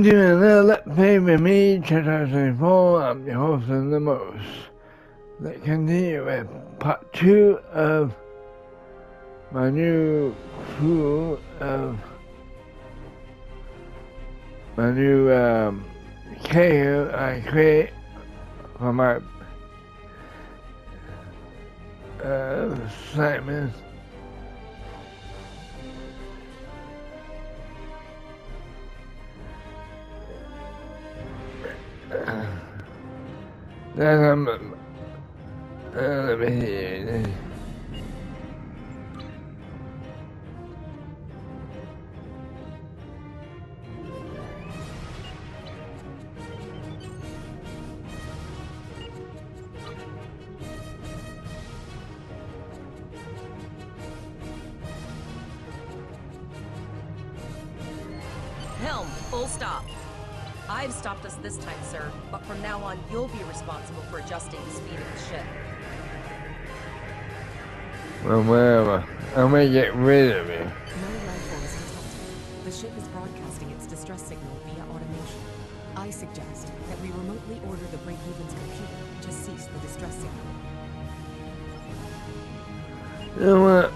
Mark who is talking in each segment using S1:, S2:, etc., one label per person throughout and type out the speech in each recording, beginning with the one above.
S1: To another Play With Me 2024. I'm your host and the most. Let's continue with part 2 of my new crew of my new KO I create for my assignments. Then let me see.
S2: Helm, full stop. I've stopped us this time, sir, but from now on, you'll be responsible for adjusting the speed of the ship.
S1: Well, whatever. I'm gonna get rid of it.
S2: No life forms detected. The ship is broadcasting its distress signal via automation. I suggest that we remotely order the Break-Even's computer to cease the distress signal.
S1: You know what?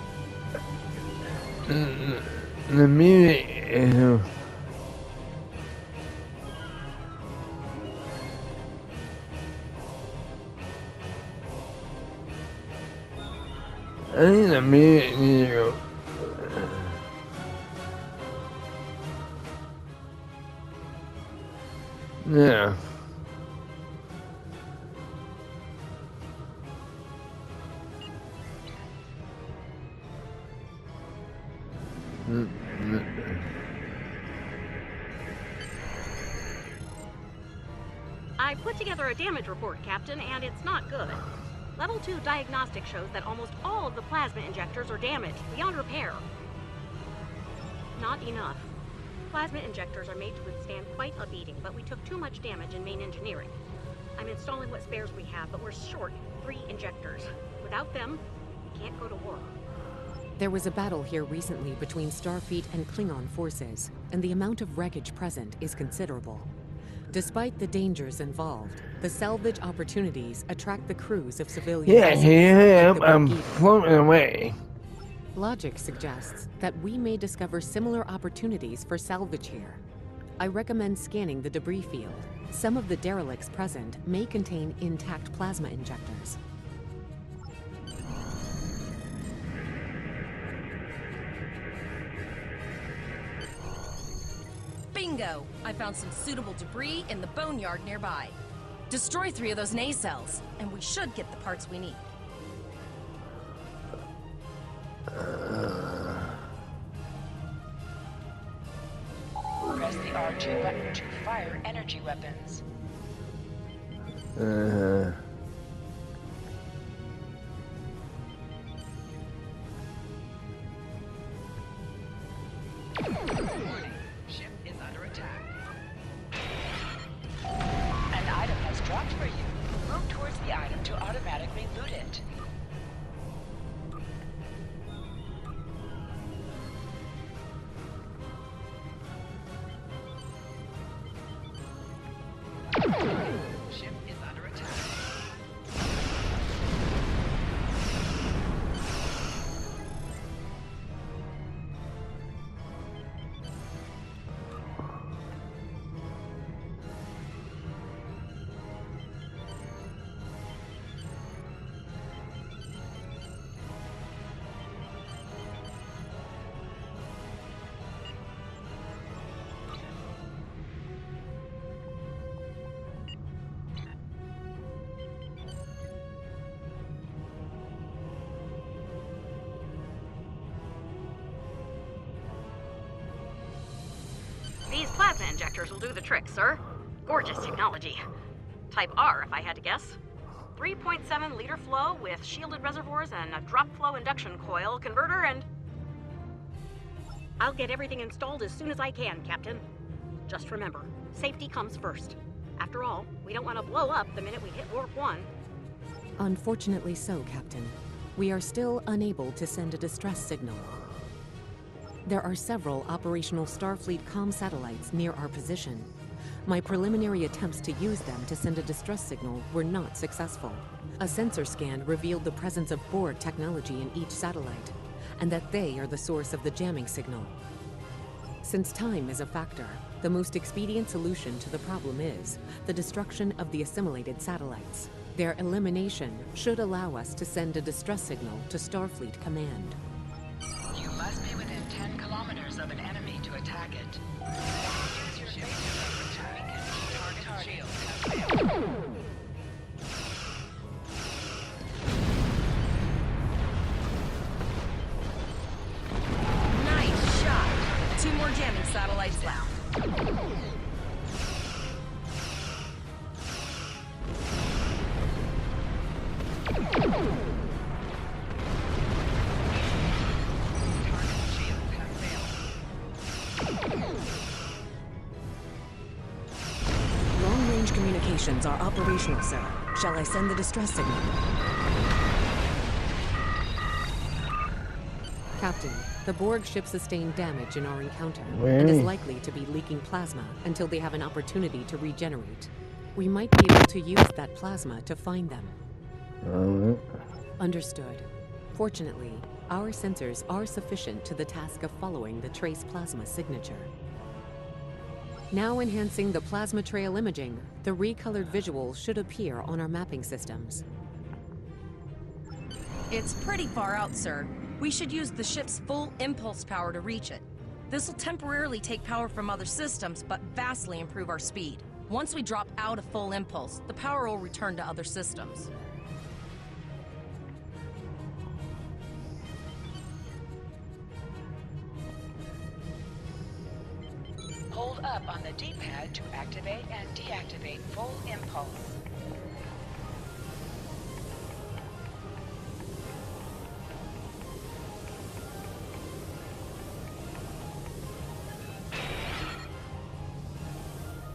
S1: The music is. I think the music needs to go. Yeah.
S3: I put together a damage report, Captain, and it's not good. Level 2 diagnostic shows that almost all of the plasma injectors are damaged beyond repair. Not enough. Plasma injectors are made to withstand quite a beating, but we took too much damage in main engineering. I'm installing what spares we have, but we're short 3 injectors. Without them, we can't go to war.
S4: There was a battle here recently between Starfleet and Klingon forces, and the amount of wreckage present is considerable. Despite the dangers involved, the salvage opportunities attract the crews of civilian
S1: Yeah,
S4: vessels
S1: here
S4: like the
S1: I'm
S4: Break-Even.
S1: floating away.
S4: Logic suggests that we may discover similar opportunities for salvage here. I recommend scanning the debris field. Some of the derelicts present may contain intact plasma injectors.
S2: Bingo! I found some suitable debris in the boneyard nearby. Destroy 3 of those nacelles, and we should get the parts we need.
S5: Press the R2 button to fire energy weapons. Warning, ship is under attack. An item has dropped for you. Move towards the item to automatically loot it. Ship is under attack.
S3: These plasma injectors will do the trick, sir. Gorgeous technology. Type R, if I had to guess. 3.7 liter flow with shielded reservoirs and a drop flow induction coil converter and... I'll get everything installed as soon as I can, Captain. Just remember, safety comes first. After all, we don't want to blow up the minute we hit Warp 1.
S4: Unfortunately so, Captain. We are still unable to send a distress signal. There are several operational Starfleet comm satellites near our position. My preliminary attempts to use them to send a distress signal were not successful. A sensor scan revealed the presence of Borg technology in each satellite, and that they are the source of the jamming signal. Since time is a factor, the most expedient solution to the problem is the destruction of the assimilated satellites. Their elimination should allow us to send a distress signal to Starfleet Command.
S5: You must be within 10 kilometers of an enemy to attack it. Use your phaser to weaken target shield has failed.
S6: Nice shot. 2 more jamming satellites left.
S4: Long-range communications are operational, sir. Shall I send the distress signal? Captain, the Borg ship sustained damage in our encounter and is likely to be leaking plasma until they have an opportunity to regenerate. We might be able to use that plasma to find them.
S1: Alright.
S4: Understood. Fortunately, our sensors are sufficient to the task of following the trace plasma signature. Now enhancing the plasma trail imaging, the recolored visuals should appear on our mapping systems.
S6: It's pretty far out, sir. We should use the ship's full impulse power to reach it. This will temporarily take power from other systems, but vastly improve our speed. Once we drop out of full impulse, the power will return to other systems.
S5: Hold up on the D-pad to activate and deactivate full impulse.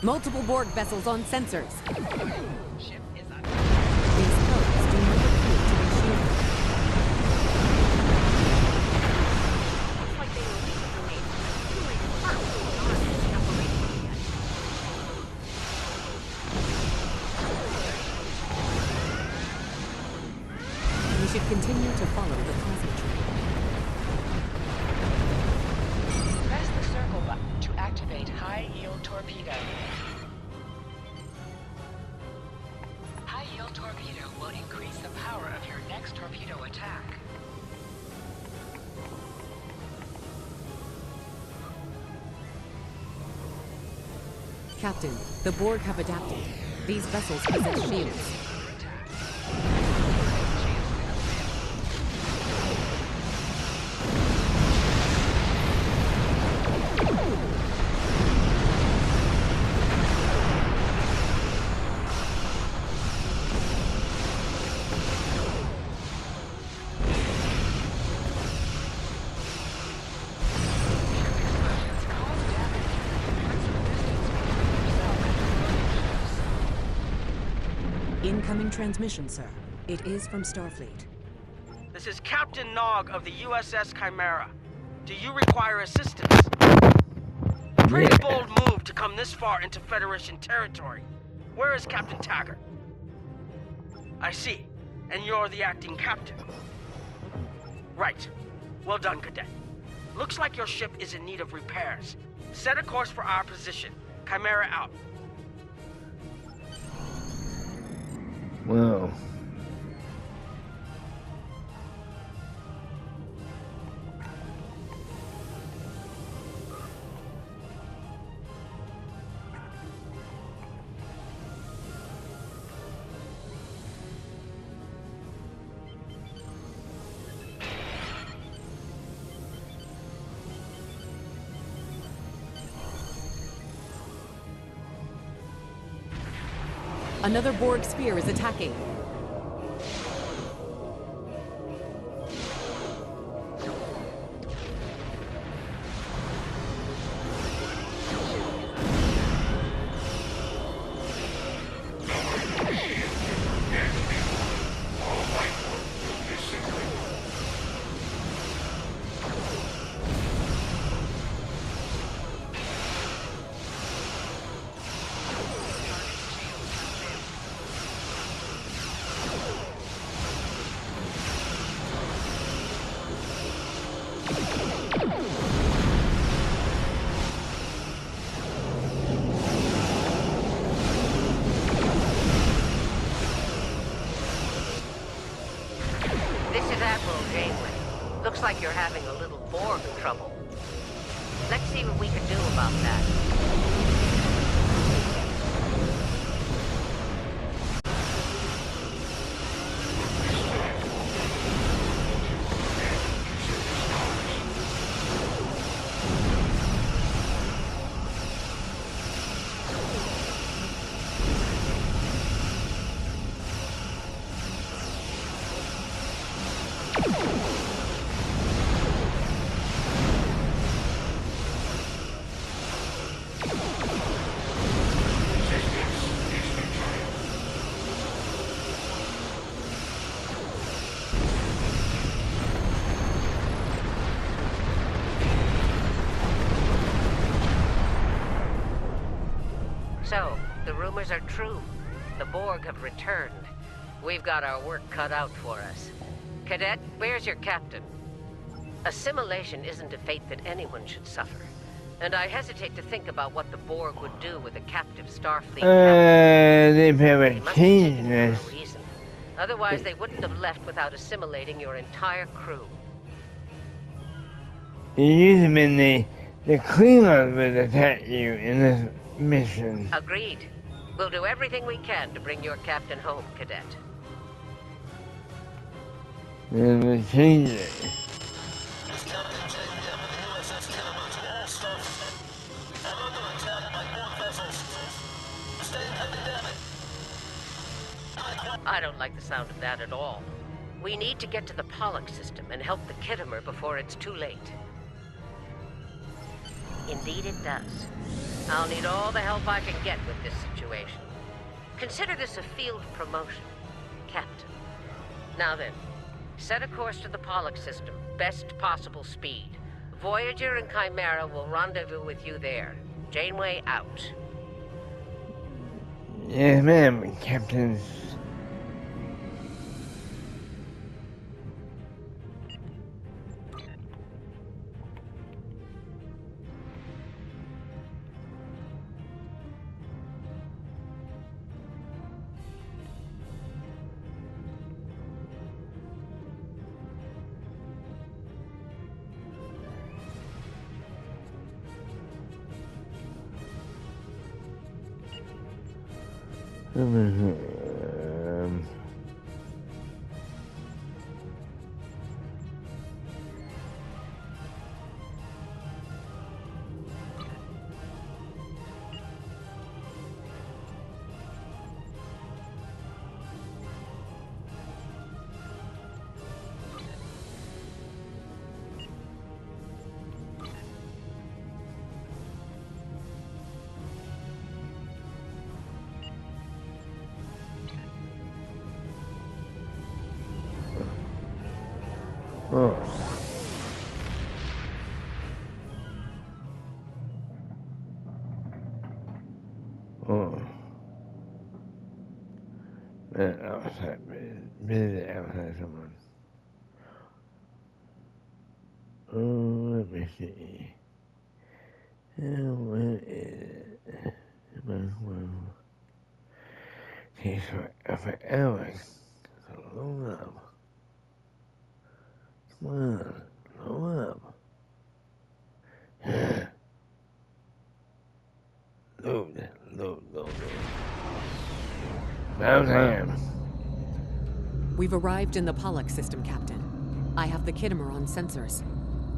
S4: Multiple Borg vessels on sensors.
S5: Ship is on.
S4: These codes do not appear to be shielded.
S3: Looks like they were recently made from accumulated parts not operational yet.
S4: We should continue to follow the plasma trail.
S5: Press the circle button to activate high-yield torpedo. High-yield torpedo will increase the power of your next torpedo attack.
S4: Captain, the Borg have adapted. These vessels possess shields. Incoming transmission, sir. It is from Starfleet.
S7: This is Captain Nog of the USS Chimera. Do you require assistance? Pretty bold move to come this far into Federation territory. Where is Captain Taggart? I see. And you're the acting captain. Right. Well done, Cadet. Looks like your ship is in need of repairs. Set a course for our position. Chimera out.
S1: Well.
S4: Another Borg sphere is attacking.
S8: like you're having a little Borg trouble. Let's see what we can do about that. So, the rumors are true. The Borg have returned. We've got our work cut out for us. Cadet, where's your captain? Assimilation isn't a fate that anyone should suffer. And I hesitate to think about what the Borg would do with a captive Starfleet captain.
S1: They
S8: They
S1: haven't
S8: must have
S1: changed
S8: taken
S1: this.
S8: for a reason. Otherwise, they wouldn't have left without assimilating your entire crew.
S1: It used to be the Klingons would attack you in this mission.
S8: Agreed. We'll do everything we can to bring your captain home, Cadet.
S1: And they changed it.
S8: I don't like the sound of that at all. We need to get to the Pollux system and help the Khitomer before it's too late. Indeed it does. I'll need all the help I can get with this situation. Consider this a field promotion, Captain. Now then, set a course to the Pollux system, best possible speed. Voyager and Chimera will rendezvous with you there. Janeway out.
S1: Yes, ma'am, Captain. Oh. Oh. Man, outside, busy outside someone. Oh, let me see. Where is it? Takes forever to load up. Come on, load up. Load. Now time.
S4: We've arrived in the Pollux system, Captain. I have the Khitomer on sensors.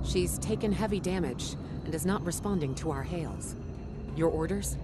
S4: She's taken heavy damage and is not responding to our hails. Your orders?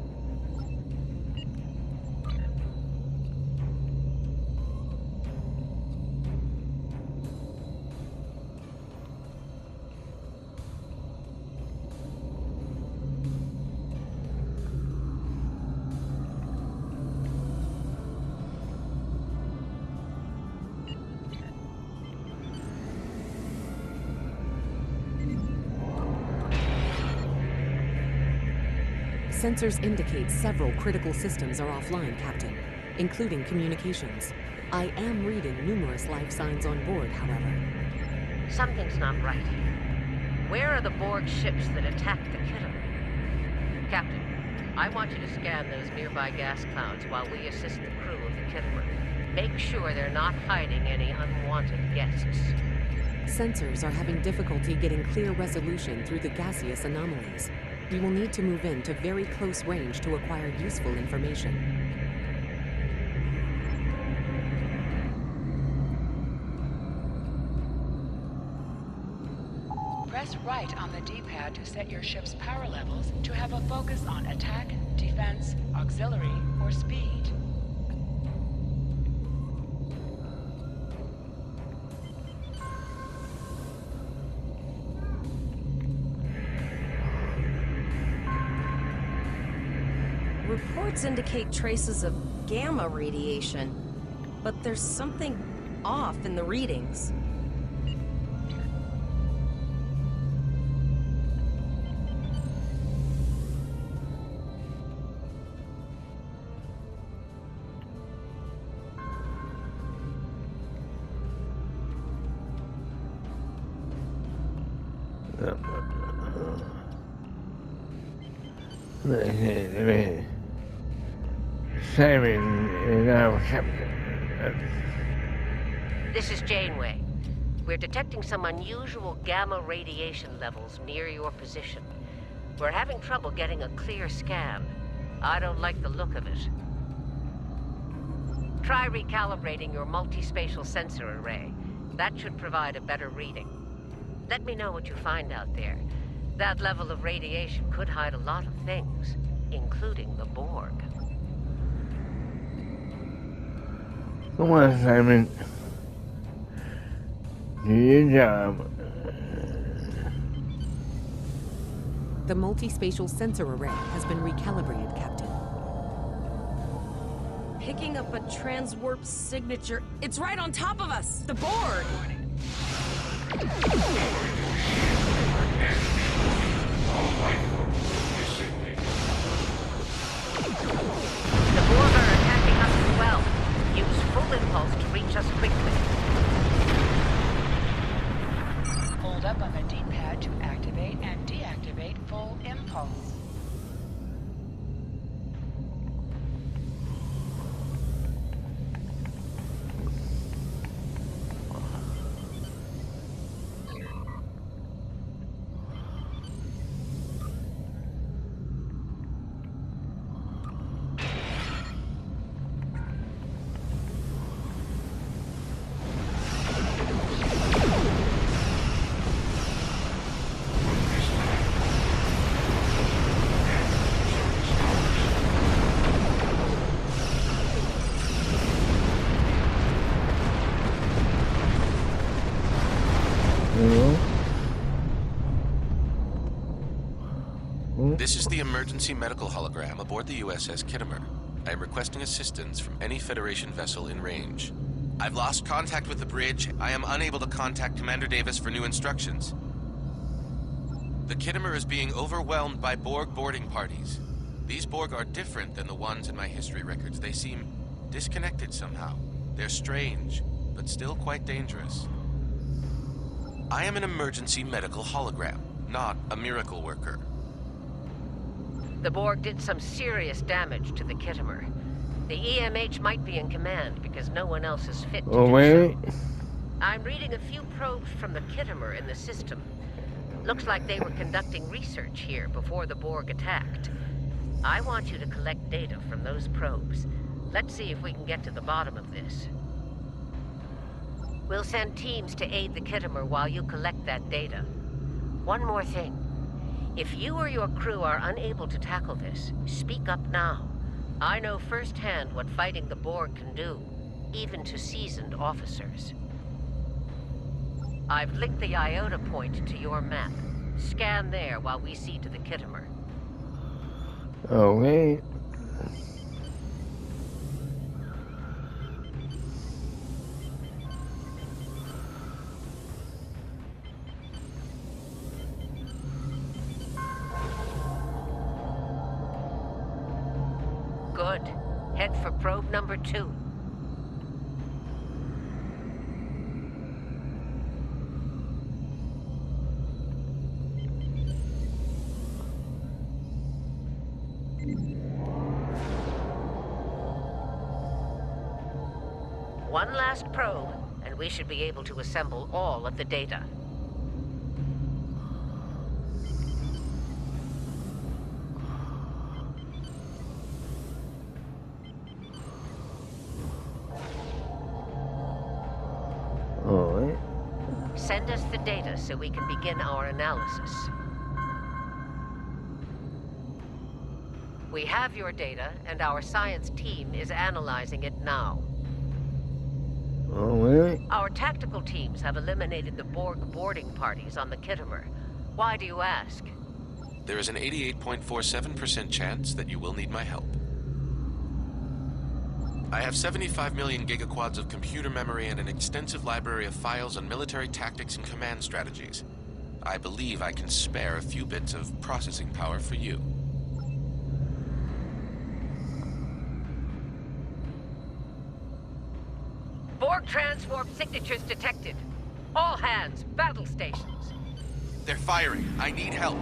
S4: Sensors indicate several critical systems are offline, Captain, including communications. I am reading numerous life signs on board, however.
S8: Something's not right here. Where are the Borg ships that attacked the Khitomer? Captain, I want you to scan those nearby gas clouds while we assist the crew of the Khitomer. Make sure they're not hiding any unwanted guests.
S4: Sensors are having difficulty getting clear resolution through the gaseous anomalies. We will need to move in to very close range to acquire useful information.
S5: Press right on the D-pad to set your ship's power levels to have a focus on attack, defense, auxiliary, or speed.
S6: Reports indicate traces of gamma radiation, but there's something off in the readings.
S1: Saving now, Captain.
S8: This is Janeway. We're detecting some unusual gamma radiation levels near your position. We're having trouble getting a clear scan. I don't like the look of it. Try recalibrating your multispatial sensor array. That should provide a better reading. Let me know what you find out there. That level of radiation could hide a lot of things, including the Borg.
S1: Come on, Simon. Do your job.
S4: The multispatial sensor array has been recalibrated, Captain.
S6: Picking up a transwarp signature. It's right on top of us! The Borg!
S8: The Borg are attacking us as well. Use full impulse to reach us quickly.
S5: Hold up on the D-pad to activate and deactivate full impulse.
S9: This is the emergency medical hologram aboard the USS Kittimer. I am requesting assistance from any Federation vessel in range. I've lost contact with the bridge. I am unable to contact Commander Davis for new instructions. The Kittimer is being overwhelmed by Borg boarding parties. These Borg are different than the ones in my history records. They seem disconnected somehow. They're strange, but still quite dangerous. I am an emergency medical hologram, not a miracle worker.
S8: The Borg did some serious damage to the Kittimer. The EMH might be in command because no one else is fit to do
S1: wait.
S8: so. I'm reading a few probes from the Kittimer in the system. Looks like they were conducting research here before the Borg attacked. I want you to collect data from those probes. Let's see if we can get to the bottom of this. We'll send teams to aid the Kittimer while you collect that data. One more thing. If you or your crew are unable to tackle this, speak up now. I know firsthand what fighting the Borg can do, even to seasoned officers. I've linked the Iota point to your map. Scan there while we see to the Kittimer.
S1: Okay.
S8: Good. Head for probe number 2. One last probe, and we should be able to assemble all of the data.
S1: Alright.
S8: Send us the data so we can begin our analysis. We have your data, and our science team is analyzing it now.
S1: Alright.
S8: Our tactical teams have eliminated the Borg boarding parties on the Kittimer. Why do you ask?
S9: There is an 88.47% chance that you will need my help. I have 75 million gigaquads of computer memory and an extensive library of files on military tactics and command strategies. I believe I can spare a few bits of processing power for you.
S8: Borg transwarp signatures detected. All hands, battle stations.
S9: They're firing. I need help.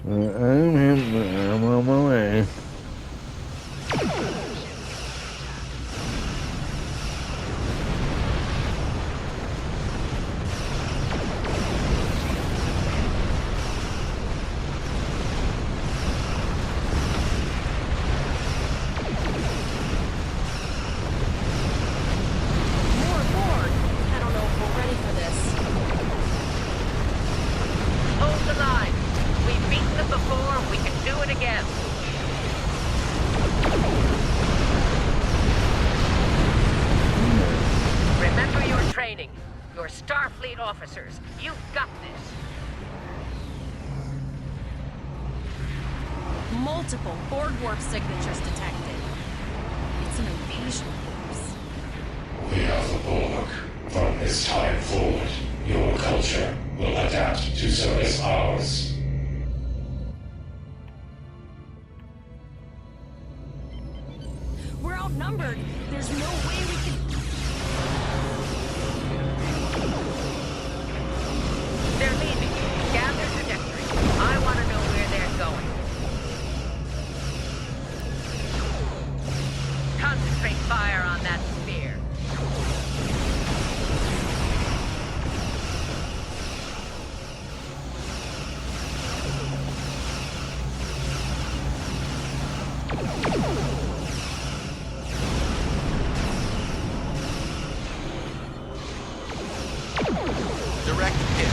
S1: I'm on my way.
S6: More Borg! I don't know if we're ready for this.
S8: Hold the line. We've beaten them before, we can do it again. Remember your training. You're Starfleet officers. You've got this.
S6: Multiple Borg warp signatures detected. It's an invasion force.
S10: We are the Borg. From this time forward, your culture will adapt to service ours.
S6: We're outnumbered. There's no way we can...
S8: They're leaving. Scan their trajectory. I want to know where they're going. Concentrate fire on that sphere.
S9: Direct hit.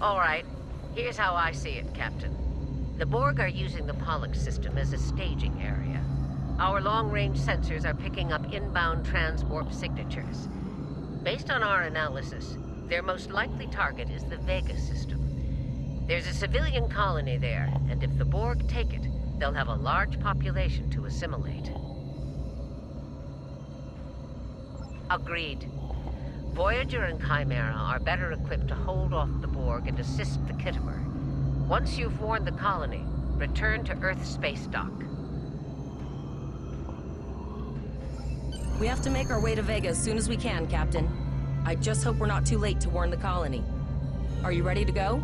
S8: All right. Here's how I see it, Captain. The Borg are using the Pollux system as a staging area. Our long-range sensors are picking up inbound transwarp signatures. Based on our analysis, their most likely target is the Vega system. There's a civilian colony there, and if the Borg take it, they'll have a large population to assimilate. Agreed. Voyager and Chimera are better equipped to hold off the Borg and assist the Kittimer. Once you've warned the colony, return to Earth space dock.
S6: We have to make our way to Vega as soon as we can, Captain. I just hope we're not too late to warn the colony. Are you ready to go?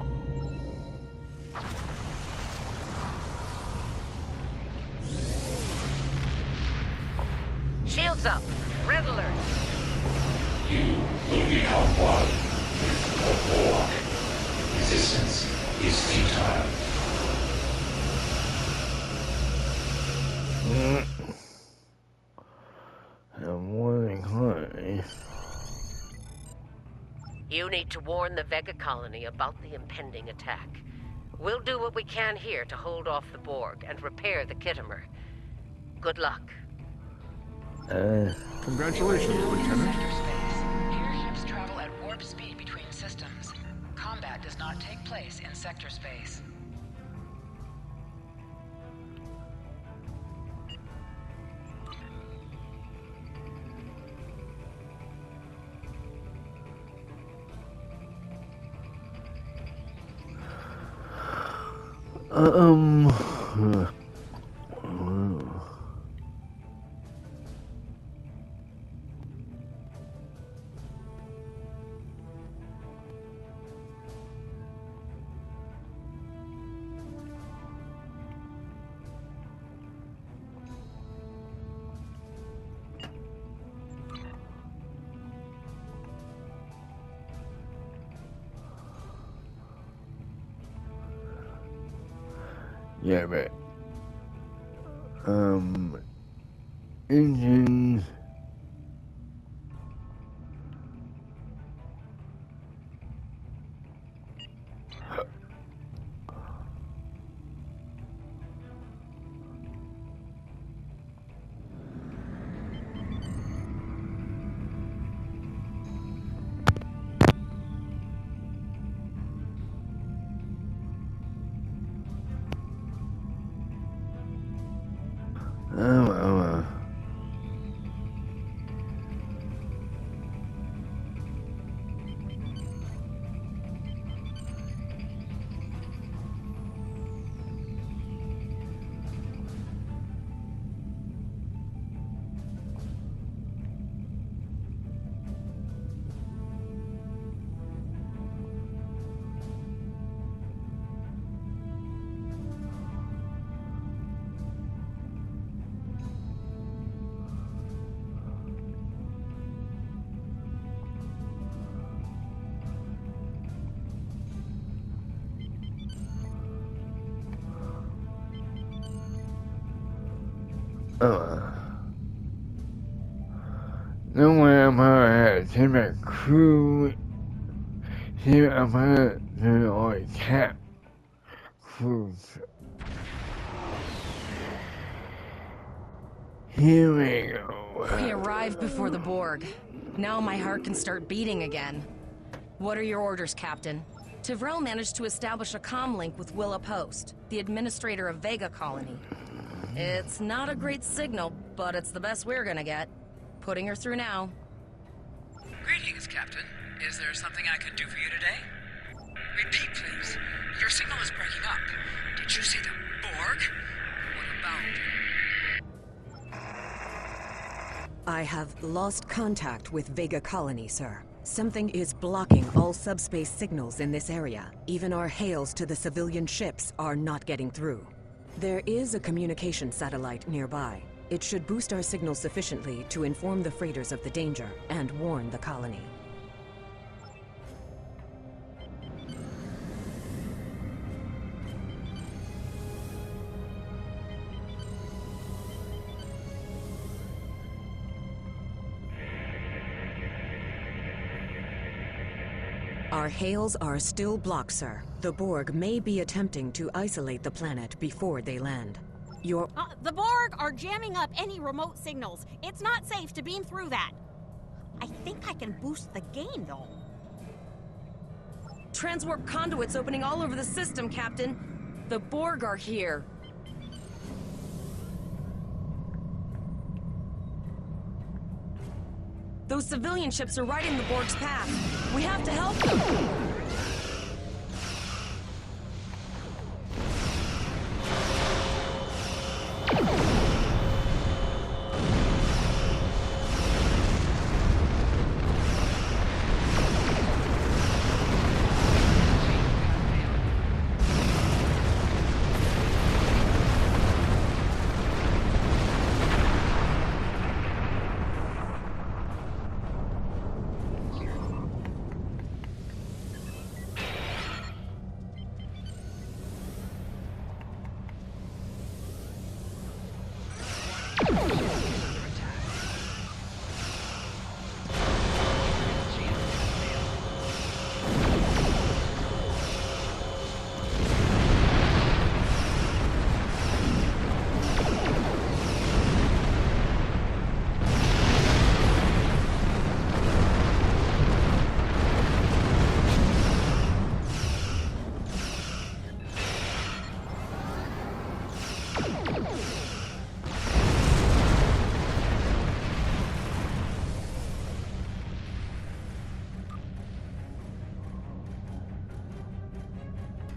S8: Shields up! Red alert!
S10: You will become one with the Borg. Resistance is futile.
S1: I'm warning Honey.
S8: You need to warn the Vega colony about the impending attack. We'll do what we can here to hold off the Borg and repair the Kittimer. Good luck.
S11: Congratulations, Lieutenant.
S5: Sector space. Here ships travel at warp speed between systems. Combat does not take place in sector space.
S1: Yeah, but engines. No way I'm gonna take my crew. See, I'm gonna do all the cat crew. Here we go.
S6: We arrived before the Borg. Now my heart can start beating again. What are your orders, Captain? Tivrel managed to establish a comm link with Willa Post, the administrator of Vega Colony. It's not a great signal, but it's the best we're gonna get. Putting her through now.
S5: Greetings, Captain. Is there something I can do for you today? Repeat, please. Your signal is breaking up. Did you see the Borg? What about...
S4: I have lost contact with Vega Colony, sir. Something is blocking all subspace signals in this area. Even our hails to the civilian ships are not getting through. There is a communication satellite nearby. It should boost our signal sufficiently to inform the freighters of the danger and warn the colony. Our hails are still blocked, sir. The Borg may be attempting to isolate the planet before they land.
S3: The Borg are jamming up any remote signals. It's not safe to beam through that. I think I can boost the gain, though.
S6: Transwarp conduits opening all over the system, Captain. The Borg are here. Those civilian ships are right in the Borg's path. We have to help them.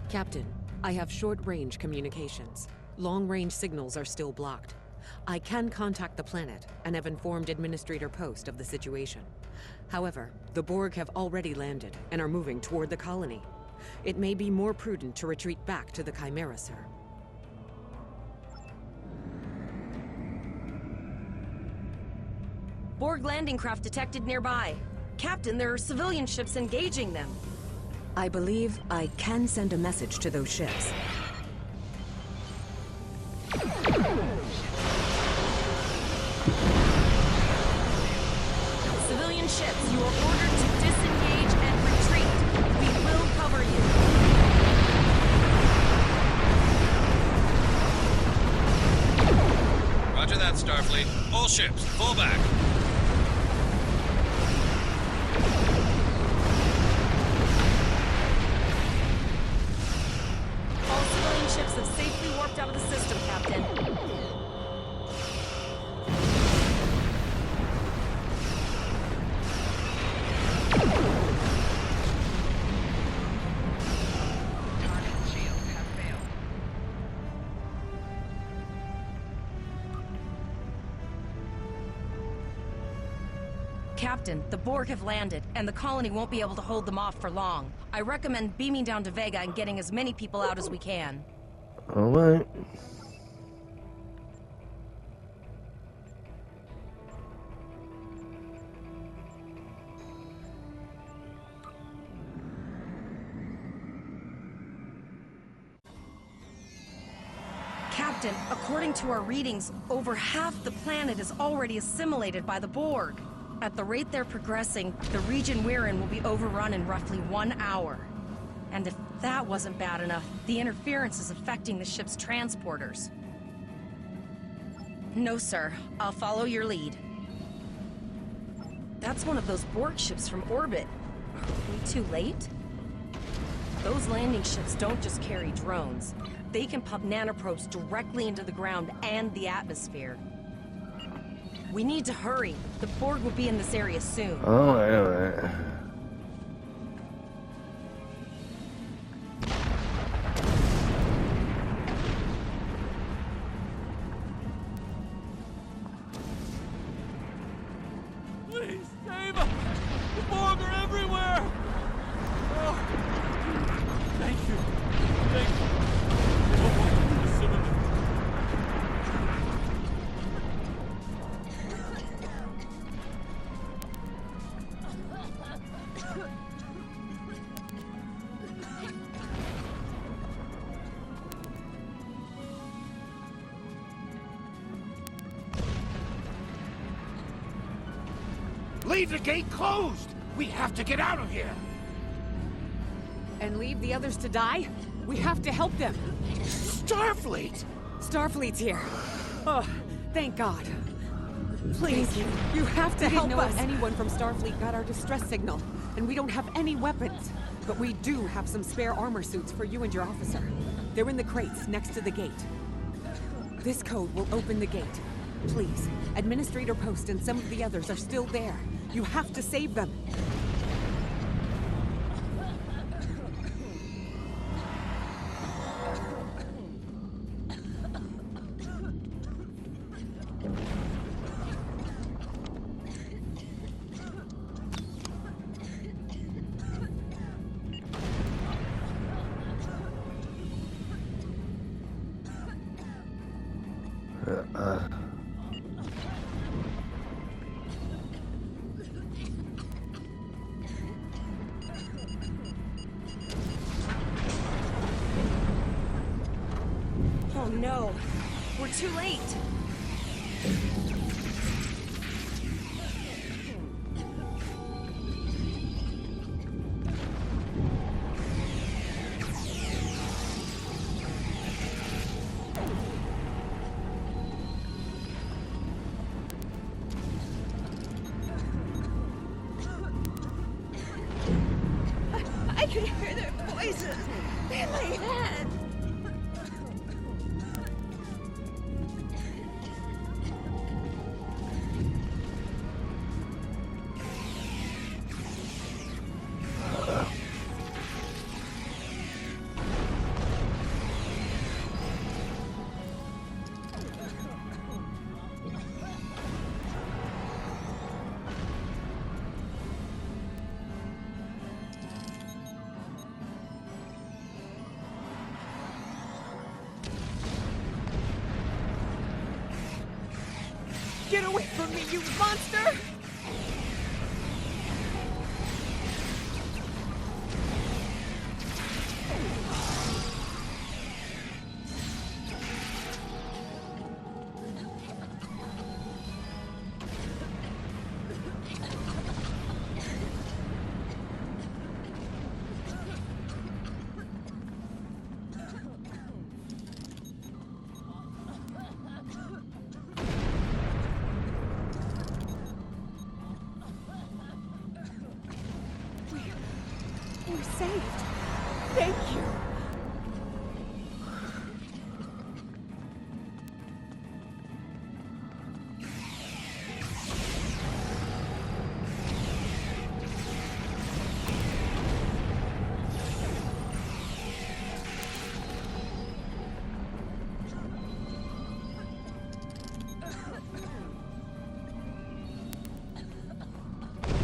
S4: Captain, I have short-range communications. Long-range signals are still blocked. I can contact the planet and have informed Administrator Post of the situation. However, the Borg have already landed and are moving toward the colony. It may be more prudent to retreat back to the Chimera, sir.
S6: Borg landing craft detected nearby. Captain, there are civilian ships engaging them.
S4: I believe I can send a message to those ships.
S6: Civilian ships, you are ordered to disengage and retreat. We will cover you.
S11: Roger that, Starfleet. All ships, fall back.
S6: All civilian ships have safely warped out of the system, Captain.
S5: Target shields have failed.
S6: Captain, the Borg have landed, and the colony won't be able to hold them off for long. I recommend beaming down to Vega and getting as many people out as we can.
S1: Alright.
S6: Captain, according to our readings, over half the planet is already assimilated by the Borg. At the rate they're progressing, the region we're in will be overrun in roughly 1 hour. And if that wasn't bad enough, the interference is affecting the ship's transporters. No, sir. I'll follow your lead. That's one of those Borg ships from orbit. Are we too late? Those landing ships don't just carry drones. They can pump nanoprobes directly into the ground and the atmosphere. We need to hurry. The Borg will be in this area soon.
S1: Alright.
S11: Please, save us! The Borg are everywhere! Oh. Thank you. Thank you. I don't want to be assimilated.
S12: Leave the gate closed! We have to get out of here!
S2: And leave the others to die? We have to help them.
S12: Starfleet!
S2: Starfleet's here. Oh, thank God. Please, you have to help us. We didn't know if anyone from Starfleet got our distress signal, and we don't have any weapons. But we do have some spare armor suits for you and your officer. They're in the crates next to the gate. This code will open the gate. Please, Administrator Post and some of the others are still there. You have to save them.
S6: Oh no, we're too late.
S13: I can hear their voices in my head.
S2: Get away from me, you monster!
S13: We're saved. Thank you.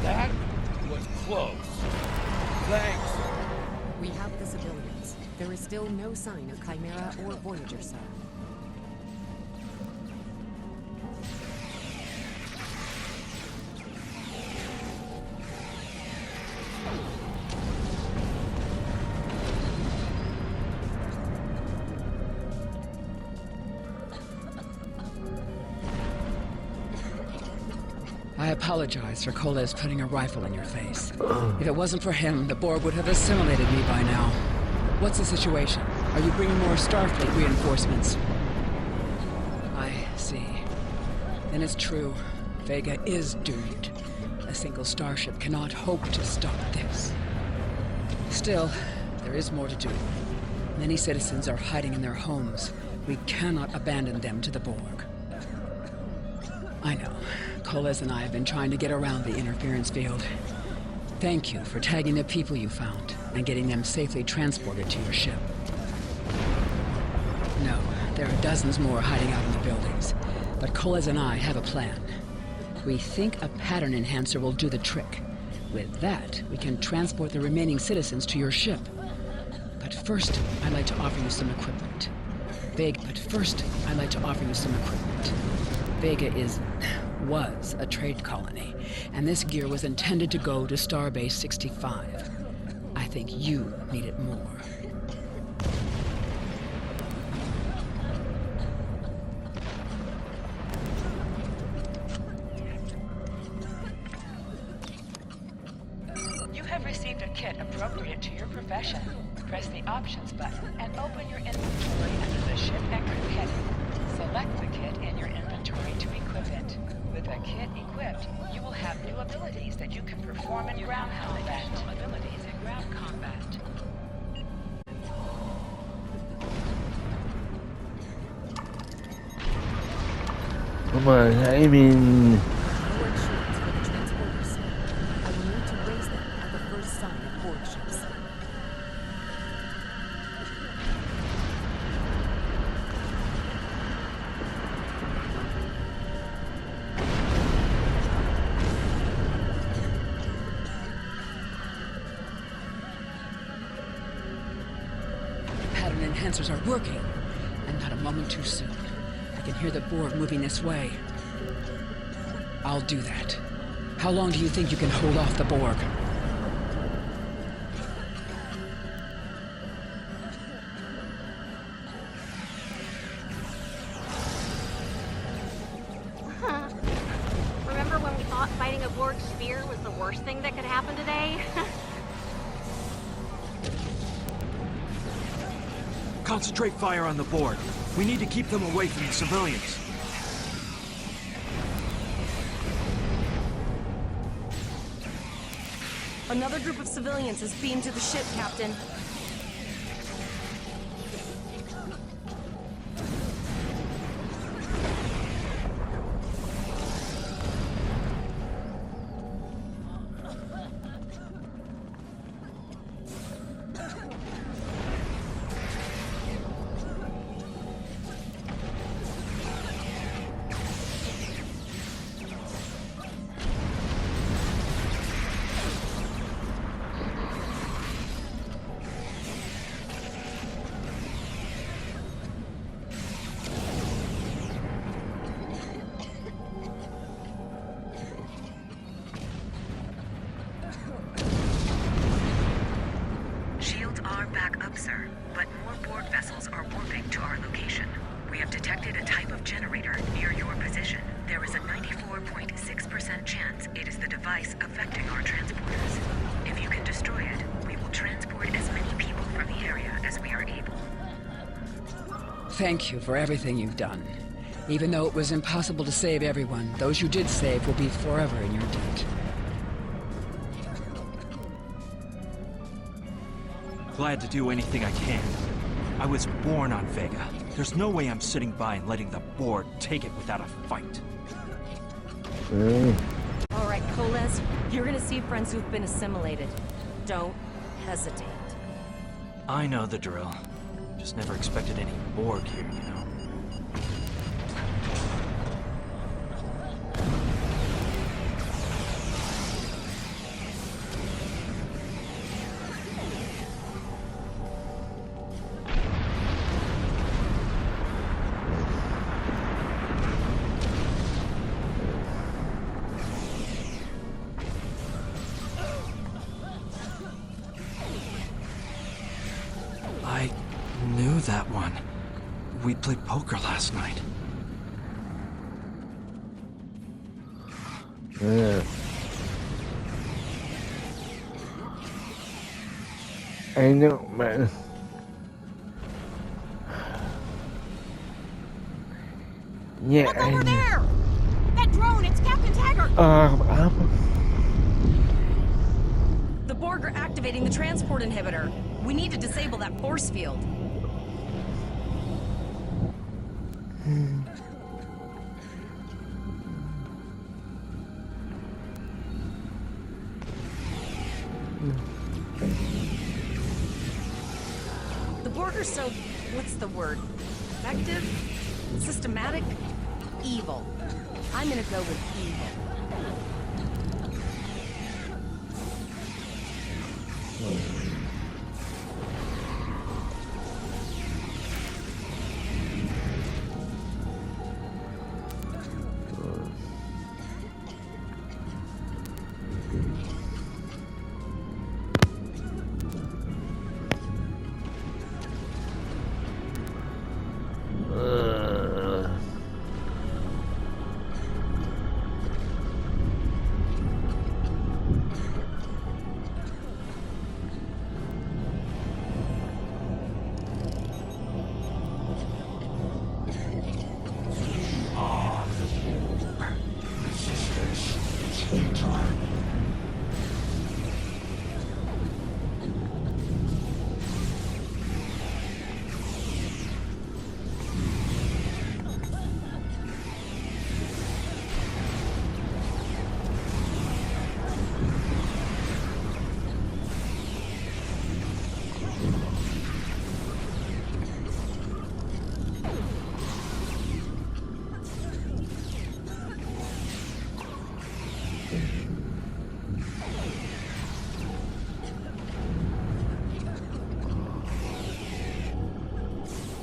S12: That was close. Thanks.
S4: We have the civilians. There is still no sign of Chimera or Voyager, sir.
S5: I apologize for Koles putting a rifle in your face. If it wasn't for him, the Borg would have assimilated me by now. What's the situation? Are you bringing more Starfleet reinforcements? I see. Then it's true. Vega is doomed. A single starship cannot hope to stop this. Still, there is more to do. Many citizens are hiding in their homes. We cannot abandon them to the Borg. I know. Koles and I have been trying to get around the interference field. Thank you for tagging the people you found and getting them safely transported to your ship. No, there are dozens more hiding out in the buildings, but Koles and I have a plan. We think a pattern enhancer will do the trick. With that, we can transport the remaining citizens to your ship. But first, I'd like to offer you some equipment. Vega was a trade colony, and this gear was intended to go to Starbase 65. I think you need it more.
S14: You have received a kit appropriate to your profession. Press the Options button and open your inventory under the Ship Equip heading. Select the kit in your inventory to equip it. With a kit equipped, you will have new abilities that you can perform in ground combat.
S1: Come on, I mean...
S4: Borg shields for the transporters. I will need to raise them at the first sign of Borg ships.
S5: Pattern enhancers are working, and not a moment too soon. I can hear the Borg moving this way. I'll do that. How long do you think you can hold off the Borg?
S3: Remember when we thought fighting a Borg sphere was the worst thing that could happen today?
S12: Concentrate fire on the Borg. We need to keep them away from the civilians.
S6: Another group of civilians is beamed to the ship, Captain.
S15: Shields are back up, sir, but more Borg vessels are warping to our location. We have detected a type of generator near your position. There is a 94.6% chance it is the device affecting our transporters. If you can destroy it, we will transport as many people from the area as we are able.
S5: Thank you for everything you've done. Even though it was impossible to save everyone, those you did save will be forever in your debt.
S12: glad to do anything I can. I was born on Vega. There's no way I'm sitting by and letting the Borg take it without a fight.
S6: All right, Koles, you're gonna see friends who've been assimilated. Don't hesitate.
S12: I know the drill. Just never expected any Borg here, you know. I knew that one. We played poker last night.
S1: Yeah. I know, man. Yeah.
S3: Look over there! That drone, it's Captain Taggart!
S6: The Borg are activating the transport inhibitor. We need to disable that force field. The Borg are so... what's the word? Effective? Systematic? Evil. I'm gonna go with evil.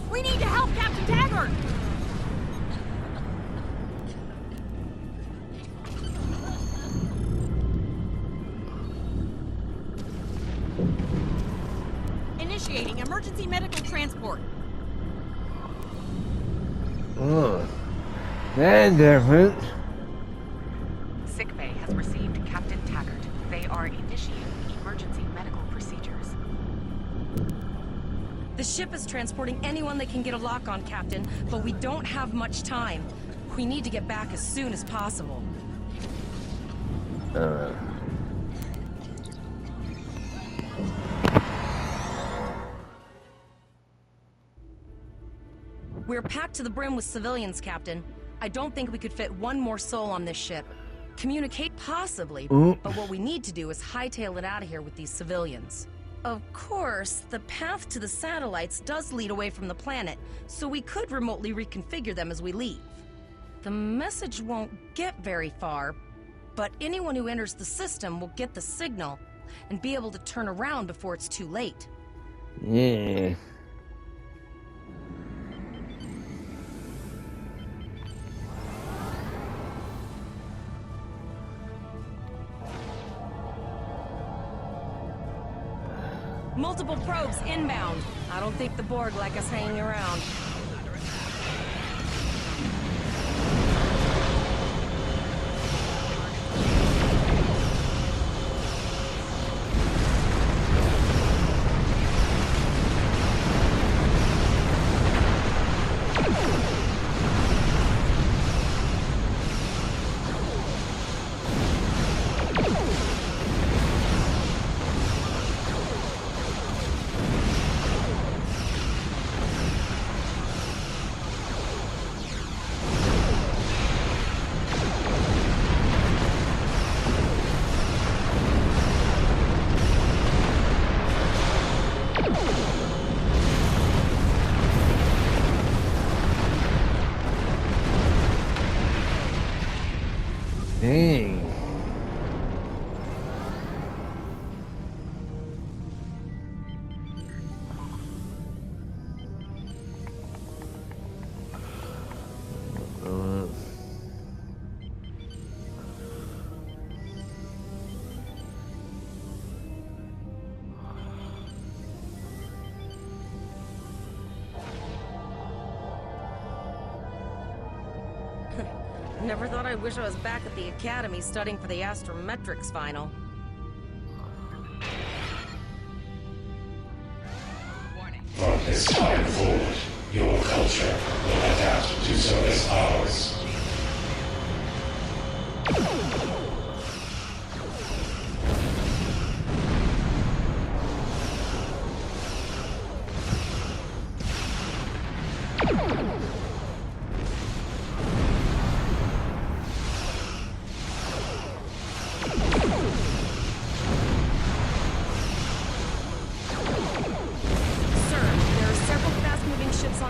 S3: We need to help Captain Taggart! Initiating emergency medical transport.
S1: Oh, that's different.
S14: Sickbay has received Captain Taggart. They are initiating emergency medical procedures.
S6: The ship is transporting anyone they can get a lock on, Captain, but we don't have much time. We need to get back as soon as possible. We're packed to the brim with civilians, Captain. I don't think we could fit one more soul on this ship. Communicate possibly, but what we need to do is hightail it out of here with these civilians. Of course, the path to the satellites does lead away from the planet, so we could remotely reconfigure them as we leave. The message won't get very far, but anyone who enters the system will get the signal and be able to turn around before it's too late.
S1: Yeah.
S6: Multiple probes inbound. I don't think the Borg like us hanging around. Never thought I'd wish I was back at the academy studying for the astrometrics final.
S10: From this time forward, your culture will adapt to service ours.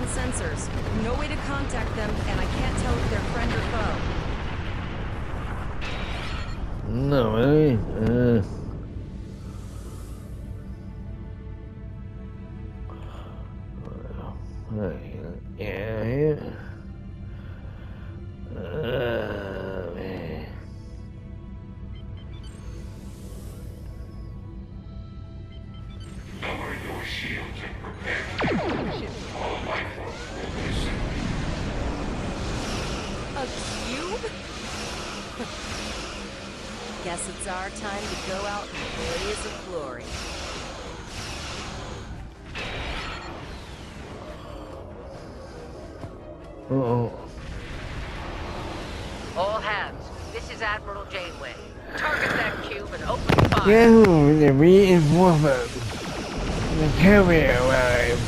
S6: Sensors. No way to contact them, and I can't tell if they're friend or foe.
S1: No way. Yeah. Man.
S10: Lower your shields and prepare for the all life forms will be assembling.
S6: A cube? Guess it's our time to go out in a blaze of glory.
S1: Uh-oh.
S8: All hands, this is Admiral Janeway. Target that cube and open fire.
S1: Yahoo! The reinforcements. The carrier arrived.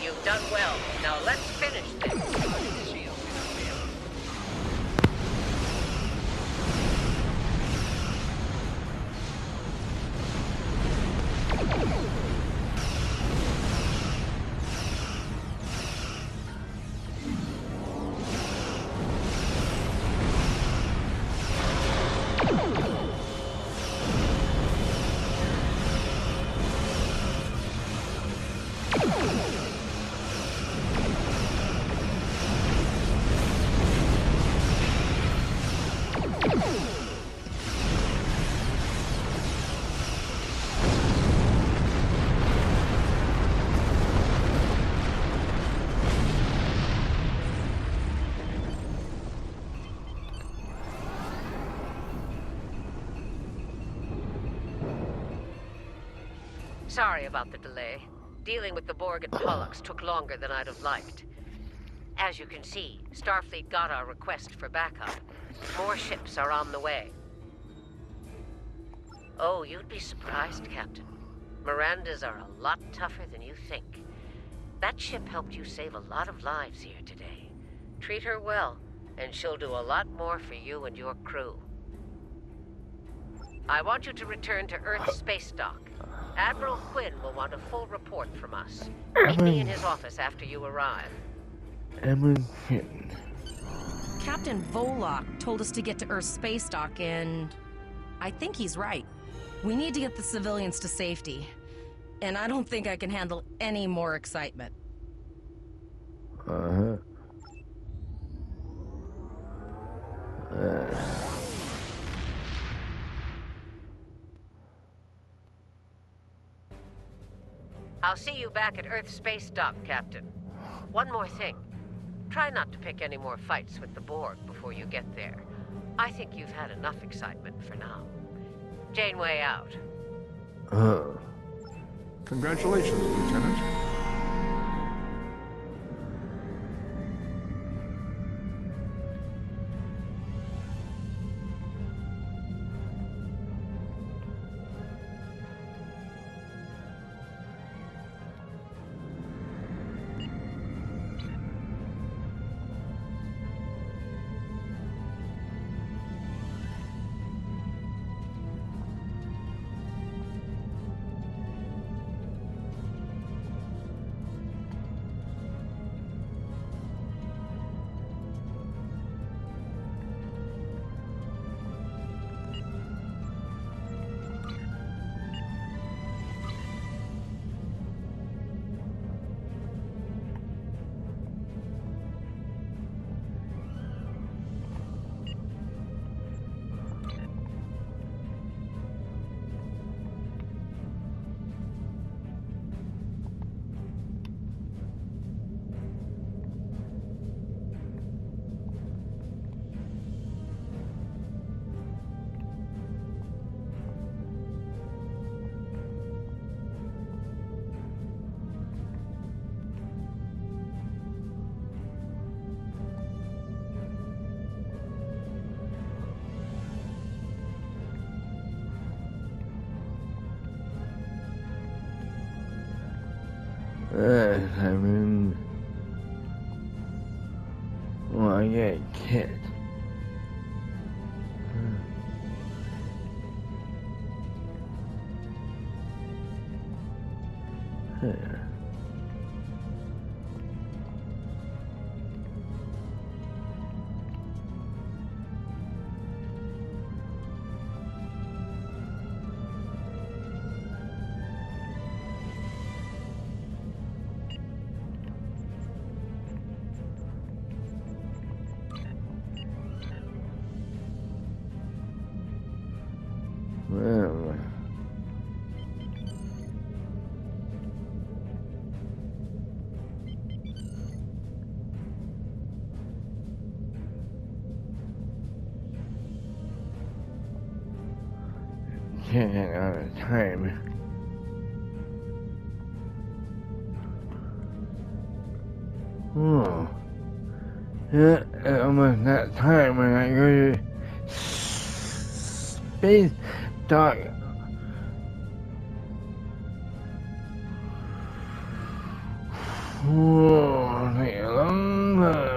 S8: You've done well. Now let's finish this. Sorry about the delay. Dealing with the Borg and Pollux took longer than I'd have liked. As you can see, Starfleet got our request for backup. More ships are on the way. Oh, you'd be surprised, Captain. Mirandas are a lot tougher than you think. That ship helped you save a lot of lives here today. Treat her well, and she'll do a lot more for you and your crew. I want you to return to Earth Space Dock. Admiral Quinn will want a full report from us. Meet me in his office after you arrive.
S6: Captain Volok told us to get to Earth Space Dock, and I think he's right. We need to get the civilians to safety. And I don't think I can handle any more excitement.
S8: I'll see you back at Earth Space Dock, Captain. One more thing. Try not to pick any more fights with the Borg before you get there. I think you've had enough excitement for now. Janeway out.
S16: Congratulations, Lieutenant.
S1: Simon. Oh, I get kit. Well, can't get out of time. Oh, yeah, it's almost that time when I go to space dock. Oh, take a long time.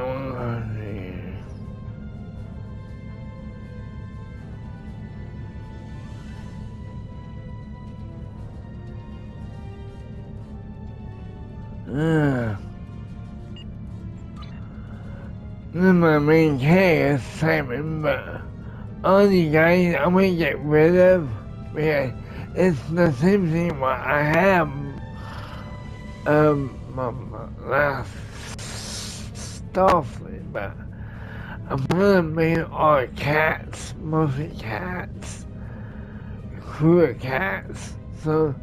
S1: This is my main character, Simon, but all these guys I'm gonna get rid of because it's the same thing what I have my last Starfleet, but I'm gonna make all cats, mostly cats, crew of cats, so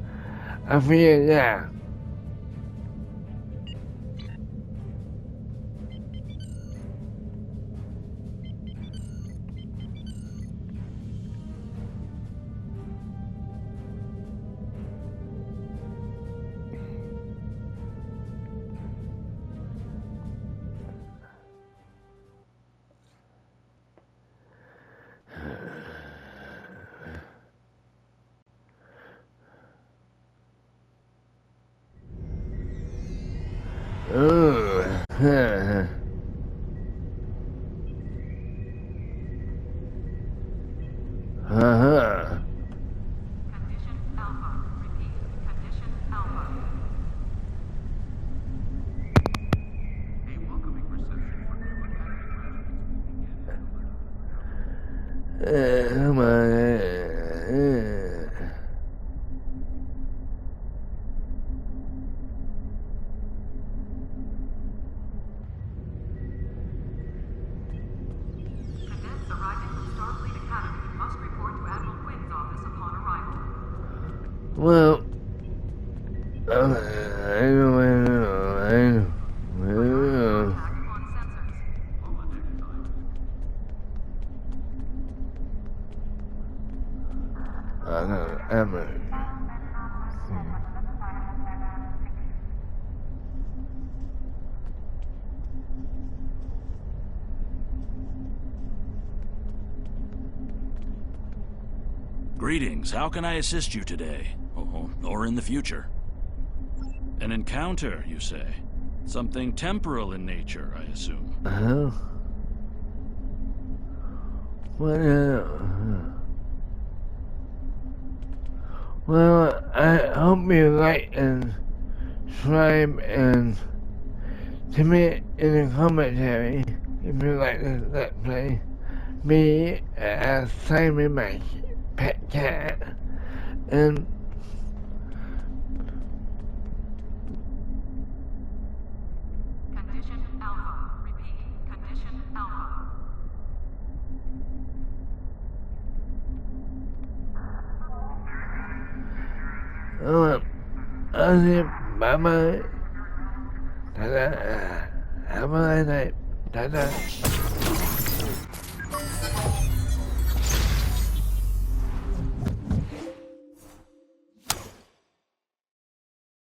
S1: I figured, yeah. Come on. Well, I know. Ammo.
S12: Greetings, how can I assist you today? Or in the future? An encounter, you say? Something temporal in nature, I assume.
S1: Well, I hope you like and subscribe and comment in the commentary if you like this Let's Play. Me as Simon, my pet cat, and
S17: Condition Alpha. Repeat. Condition Alpha.
S1: I'll say bye-bye. Ta-da. Have a nice night. Ta-da.